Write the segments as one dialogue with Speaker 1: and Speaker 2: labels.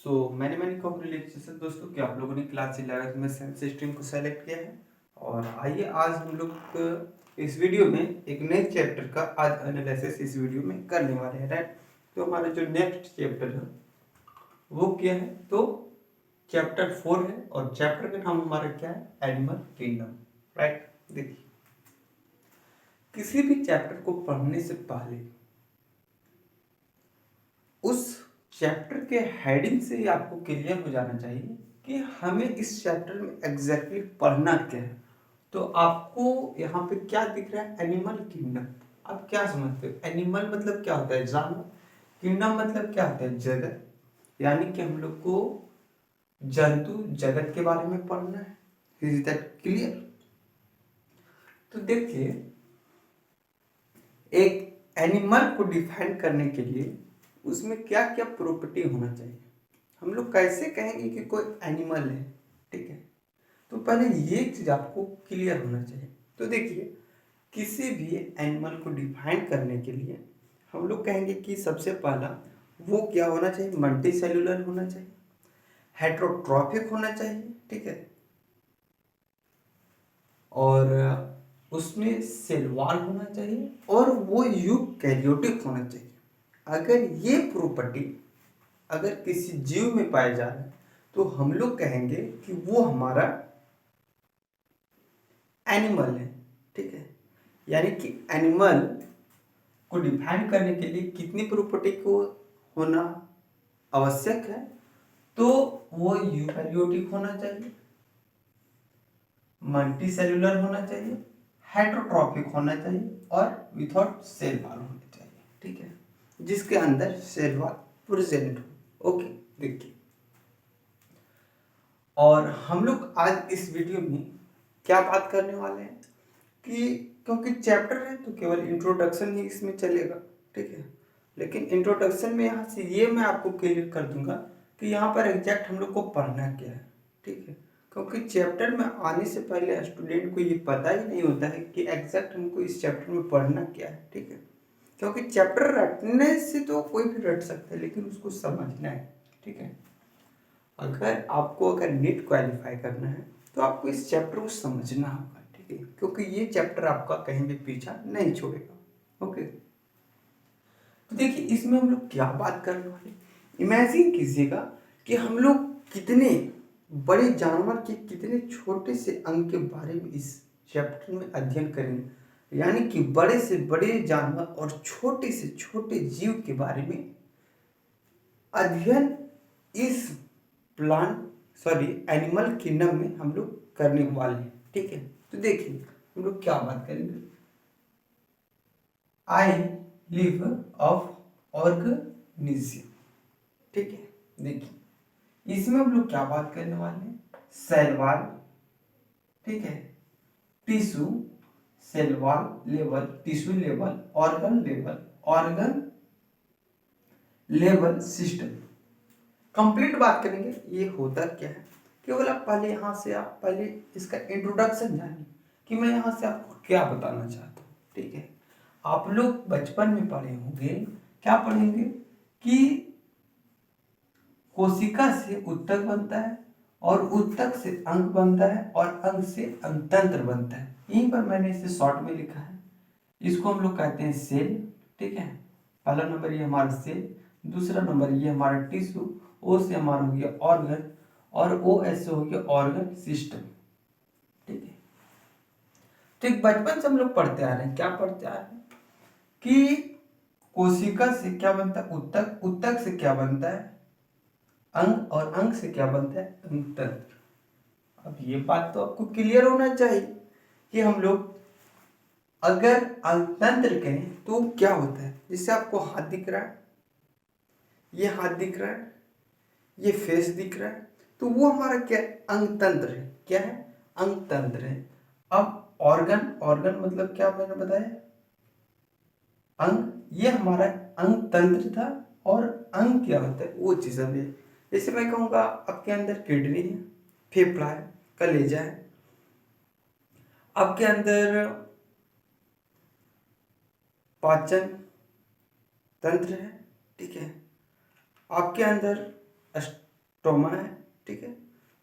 Speaker 1: मैंने कॉन्ग्रेचुलेशन दोस्तों कि आप लोगों ने क्लास 11th में साइंस स्ट्रीम को सेलेक्ट किया है। और आइए आज हम लोग इस वीडियो में एक नए चैप्टर का आज एनालिसिस इस वीडियो में करने वाले हैं, राइट। तो हमारा जो नेक्स्ट चैप्टर है वो क्या है, तो चैप्टर 4 है और चैप्टर का नाम हमारा क्या है, एनिमल किंगडम, राइट। देखिए, किसी भी चैप्टर को पढ़ने से पहले उस चैप्टर के हेडिंग से ही आपको क्लियर हो जाना चाहिए कि हमें इस चैप्टर में एग्जैक्टली पढ़ना क्या है। तो आपको यहाँ पे क्या दिख रहा है, एनिमल किंगडम। आप क्या समझते हो, एनिमल मतलब क्या होता है, जानवर। किंगडम मतलब क्या होता है, जगत। यानी कि हम लोग को जंतु जगत के बारे में पढ़ना है। Is that clear. तो देखिए, एक एनिमल को डिफाइन करने के लिए उसमें क्या क्या प्रॉपर्टी होना चाहिए। हम लोग कैसे कहेंगे कि कोई एनिमल है, ठीक है। तो पहले ये चीज आपको क्लियर होना चाहिए। तो देखिए, किसी भी एनिमल को डिफाइन करने के लिए हम लोग कहेंगे कि सबसे पहला वो क्या होना चाहिए, मल्टी सेलुलर होना चाहिए, हेट्रोट्रॉफिक होना चाहिए, ठीक है, और उसमें सेल वॉल होना चाहिए और वो यूकैरियोटिक होना चाहिए। अगर ये प्रॉपर्टी अगर किसी जीव में पाए जा रहे हैं तो हम लोग कहेंगे कि वो हमारा एनिमल है, ठीक है। यानी कि एनिमल को डिफाइन करने के लिए कितनी प्रॉपर्टी को होना आवश्यक है, तो वो यूकैरियोटिक होना चाहिए, मल्टी सेलुलर होना चाहिए, हेट्रोट्रॉफिक होना चाहिए और विदाउट सेल वॉल होना चाहिए, ठीक है, जिसके अंदर सेल वॉल प्रेजेंट हो। ओके, देखिए, और हम लोग आज इस वीडियो में क्या बात करने वाले हैं कि क्योंकि चैप्टर है तो केवल इंट्रोडक्शन ही इसमें चलेगा, ठीक है। लेकिन इंट्रोडक्शन में यहाँ से ये मैं आपको क्लियर कर दूंगा कि यहाँ पर एग्जैक्ट हम लोग को पढ़ना क्या है, ठीक है। क्योंकि चैप्टर में आने से पहले स्टूडेंट को ये पता ही नहीं होता है कि एग्जैक्ट हमको इस चैप्टर में पढ़ना क्या है, ठीक है। क्योंकि चैप्टर रटने से तो कोई भी रट सकता है, लेकिन उसको समझना है, ठीक है। अगर नीट क्वालिफाई करना है तो आपको इस चैप्टर को समझना होगा, ठीक है, क्योंकि ये चैप्टर आपका कहीं भी पीछा नहीं छोड़ेगा। ओके, तो देखिए, इसमें हम लोग क्या बात करने वाले, इमेजिन कीजिएगा कि हम लोग कितने बड़े जानवर के कितने छोटे से अंग के बारे में इस चैप्टर में अध्ययन करेंगे। यानी कि बड़े से बड़े जानवर और छोटे से छोटे जीव के बारे में अध्ययन इस एनिमल किंगडम में हम लोग करने वाले हैं, ठीक है। तो देखिए, हम लोग क्या बात करेंगे, आई लिव ऑफ ऑर्गेनिज्म, ठीक है। देखिए, इसमें हम लोग क्या बात करने वाले हैं, सेल वॉल, ठीक है, tissue, cell wall level, tissue level, organ level system, complete बात करेंगे। ये होता क्या है, केवल आप पहले यहाँ से आप पहले इसका इंट्रोडक्शन जानिए कि मैं यहाँ से आपको क्या बताना चाहता हूँ, ठीक है। आप लोग बचपन में पढ़े होंगे, क्या पढ़ेंगे कि कोशिका से उत्तक बनता है और उत्तक से अंग बनता है और अंग से अंगतंत्र बनता है। यहीं पर मैंने इसे शॉर्ट में लिखा है, इसको हम लोग कहते हैं सेल, ठीक है। पहला नंबर ये हमारा सेल, दूसरा नंबर ये हमारा टिश्यू, ओ से हमारा हो गया ऑर्गन और ओ एस से हो गया ऑर्गन सिस्टम, ठीक है। तो एक बचपन से हम लोग पढ़ते आ रहे हैं, क्या पढ़ते आ रहे हैं कि कोशिका से क्या बनता है, उत्तक, उत्तक से क्या बनता है, अंग, और अंग से क्या बनता है, अंगतंत्र। अब ये बात तो आपको क्लियर होना चाहिए कि हम लोग अगर अंगतंत्र कहें तो क्या होता है। जिससे आपको हाथ दिख रहा है, ये हाथ दिख रहा है, ये फेस दिख रहा है, तो वो हमारा क्या है, अंगतंत्र है। क्या है, अंगतंत्र है। अब ऑर्गन, ऑर्गन मतलब क्या मैंने बताया, अंग, ये हमारा अंग तंत्र था। और अंग क्या होता है, वो चीज है। जैसे मैं कहूँगा आपके अंदर किडनी है, फेफड़ा है, कलेजा है, आपके अंदर पाचन तंत्र है, ठीक है, आपके अंदर स्टोमा है, ठीक है।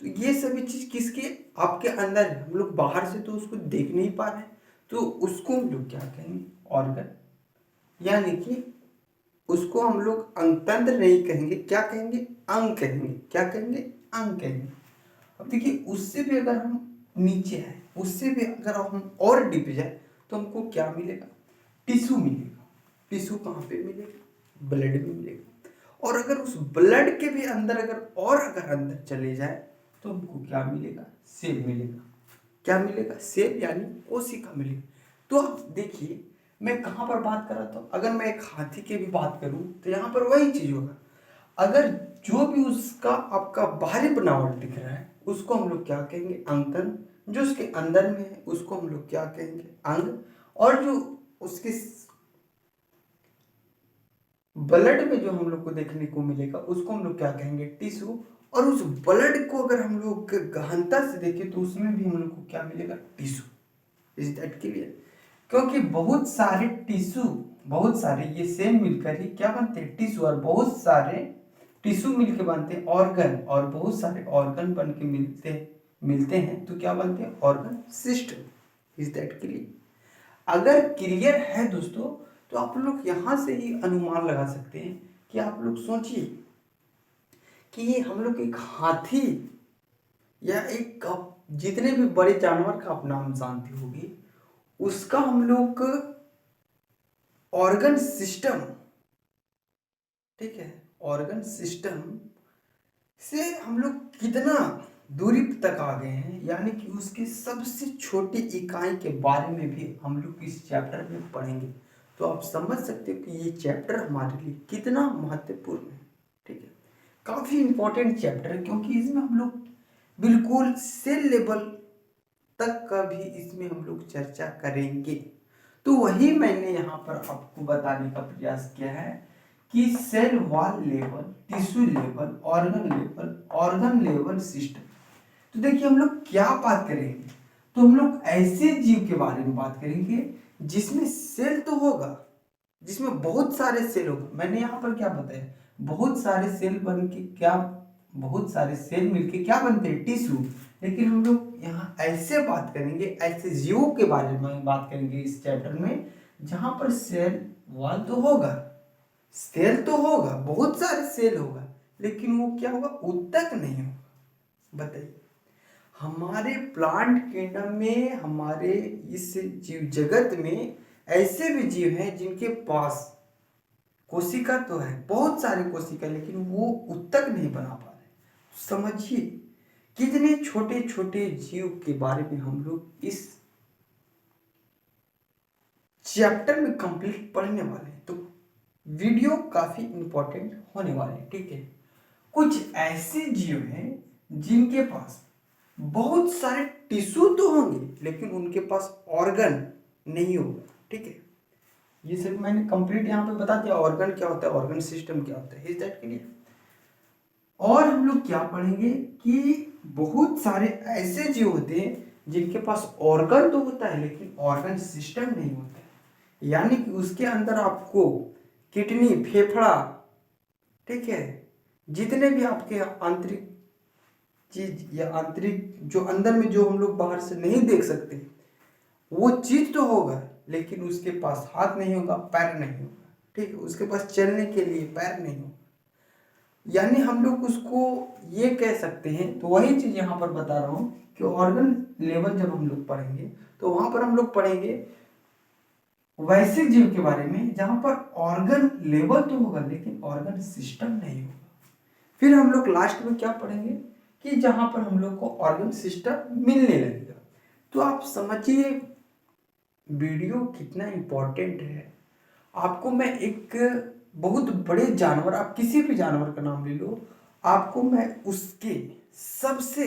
Speaker 1: तो ये सभी चीज किसके आपके अंदर है, हम लोग बाहर से तो उसको देख नहीं पा रहे हैं, तो उसको हम लोग क्या कहेंगे, ऑर्गन। यानी कि उसको हम लोग अंगतंत्र नहीं कहेंगे, क्या कहेंगे, अंग कहेंगे। क्या कहेंगे, अंग कहेंगे। अब देखिए उससे भी अगर हम नीचे आए, उससे भी अगर हम और डीप जाए तो हमको क्या मिलेगा, टिश्यू मिलेगा। टिश्यू कहाँ पे मिलेगा, ब्लड में मिलेगा। और अगर उस ब्लड के भी अंदर अगर अंदर चले जाए तो हमको क्या मिलेगा, सेल मिलेगा। क्या मिलेगा, सेल यानी कोशिका मिलेगी। तो अब देखिए मैं कहाँ पर बात कर रहा था, अगर मैं एक हाथी की भी बात करूं तो यहाँ पर वही चीज होगा। अगर जो भी उसका आपका बाहरी बनावट दिख रहा है उसको हम लोग क्या कहेंगे, अंगतंत्र। जो उसके अंदर में है उसको हम लोग क्या कहेंगे, अंग। और जो उसके ब्लड में जो हम लोग को देखने को मिलेगा उसको हम लोग क्या कहेंगे, टिश्यू। और उस ब्लड को अगर हम लोग गहनता से देखें तो उसमें भी हम लोग को क्या मिलेगा, टिश्यू। Is that clear. क्योंकि बहुत सारे टिश्यू, बहुत सारे ये सेल मिलकर ही क्या बनते हैं, टिश्यू। और बहुत सारे टिश्यू मिलकर बनते हैं ऑर्गन, और बहुत सारे ऑर्गन बन के मिलते हैं तो क्या बनते हैं, organ system. Is that clear. अगर क्लियर है दोस्तों तो आप लोग यहां से ही अनुमान लगा सकते हैं कि आप लोग सोचिए कि हम लोग एक हाथी या एक जितने भी बड़े जानवर का आप नाम जानते होंगे उसका हम लोग ऑर्गन सिस्टम, ठीक है, ऑर्गन सिस्टम से हम लोग कितना दूरी तक आ गए हैं। यानी कि उसके सबसे छोटी इकाई के बारे में भी हम लोग इस चैप्टर में पढ़ेंगे। तो आप समझ सकते हो कि ये चैप्टर हमारे लिए कितना महत्वपूर्ण है, ठीक है। काफी इंपॉर्टेंट चैप्टर है क्योंकि इसमें हम लोग बिल्कुल सेल लेवल तक का भी इसमें हम लोग चर्चा करेंगे। तो वही मैंने यहाँ पर आपको बताने का प्रयास किया है कि cell wall level, tissue level, organ level system. तो देखिए हम लोग क्या बात करेंगे, तो हम लोग ऐसे जीव के बारे में बात करेंगे जिसमें सेल तो होगा, जिसमें बहुत सारे सेल होगा। मैंने यहाँ पर क्या बताया, बहुत सारे सेल बन के क्या, बहुत सारे सेल मिलके क्या बनते हैं, टिश्यू। लेकिन हम लोग यहाँ ऐसे बात करेंगे, ऐसे जीवों के बारे में बात करेंगे इस चैप्टर में जहां पर सेल वॉल तो होगा, सेल तो होगा, बहुत सारे सेल होगा, लेकिन वो क्या होगा, उत्तक नहीं होगा। बताइए हमारे प्लांट किंगडम में, हमारे इस जीव जगत में ऐसे भी जीव हैं जिनके पास कोशिका तो है, बहुत सारे कोशिका, लेकिन वो उत्तक नहीं बना पा रहे। समझिए कितने छोटे छोटे जीव के बारे में हम लोग इस चैप्टर में कंप्लीट पढ़ने वाले हैं। तो वीडियो काफी इंपॉर्टेंट होने वाले हैं, ठीक है। कुछ ऐसे जीव हैं जिनके पास बहुत सारे टिश्यू तो होंगे लेकिन उनके पास ऑर्गन नहीं होगा, ठीक है। ये सिर्फ मैंने कंप्लीट यहाँ पे बता दिया ऑर्गन क्या होता है, ऑर्गन सिस्टम क्या होता है। Is that clear. और हम लोग क्या पढ़ेंगे कि बहुत सारे ऐसे जीव होते हैं जिनके पास ऑर्गन तो होता है लेकिन ऑर्गन सिस्टम नहीं होता है। यानी कि उसके अंदर आपको किडनी, फेफड़ा, ठीक है, जितने भी आपके आंतरिक चीज या आंतरिक जो अंदर में जो हम लोग बाहर से नहीं देख सकते वो चीज तो होगा, लेकिन उसके पास हाथ नहीं होगा, पैर नहीं होगा, ठीक है, उसके पास चलने के लिए पैर नहीं होगा। यानी हम लोग उसको ये कह सकते हैं। तो वही चीज यहाँ पर बता रहा हूँ कि ऑर्गन लेवल जब हम लोग पढ़ेंगे तो वहां पर हम लोग पढ़ेंगे वैसे जीव के बारे में जहां पर ऑर्गन लेवल तो होगा लेकिन ऑर्गन सिस्टम नहीं होगा। फिर हम लोग लास्ट में क्या पढ़ेंगे कि जहां पर हम लोग को ऑर्गन सिस्टम मिलने लगेगा। तो आप समझिए वीडियो कितना इंपॉर्टेंट है। आपको मैं एक बहुत बड़े जानवर, आप किसी भी जानवर का नाम ले लो, आपको मैं उसके सबसे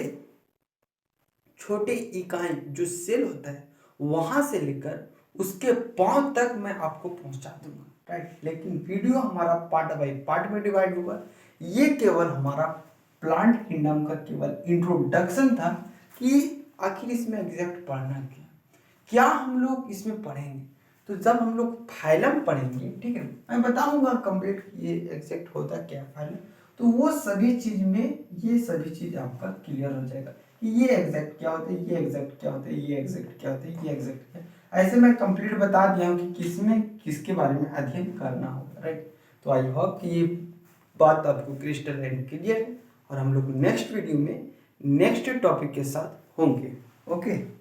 Speaker 1: छोटे इकाई जो सेल होता है वहां से लेकर उसके पांव तक मैं आपको पहुंचा दूंगा, राइट। लेकिन वीडियो हमारा पार्ट बाय पार्ट में डिवाइड होगा। ये केवल हमारा प्लांट किंगडम का केवल इंट्रोडक्शन था कि आखिर इसमें एग्जैक्ट पढ़ना क्या, क्या हम लोग इसमें पढ़ेंगे। तो जब हम लोग फाइलम पढ़ेंगे, ठीक है, मैं बताऊंगा कंप्लीट ये एग्जैक्ट होता क्या फाइलम, तो वो सभी चीज में ये सभी चीज आपका क्लियर हो जाएगा कि ये एग्जैक्ट क्या होता है, ये एग्जैक्ट क्या होता है, ये एग्जैक्ट क्या होता है, ये एग्जैक्ट क्या है। ऐसे मैं कंप्लीट बता दिया हूँ कि किसमें किसके बारे में अध्ययन करना होगा, राइट। तो आई होप कि ये बात आपको क्रिस्टल एंड क्लियर है और हम लोग नेक्स्ट वीडियो में नेक्स्ट टॉपिक के साथ होंगे। ओके।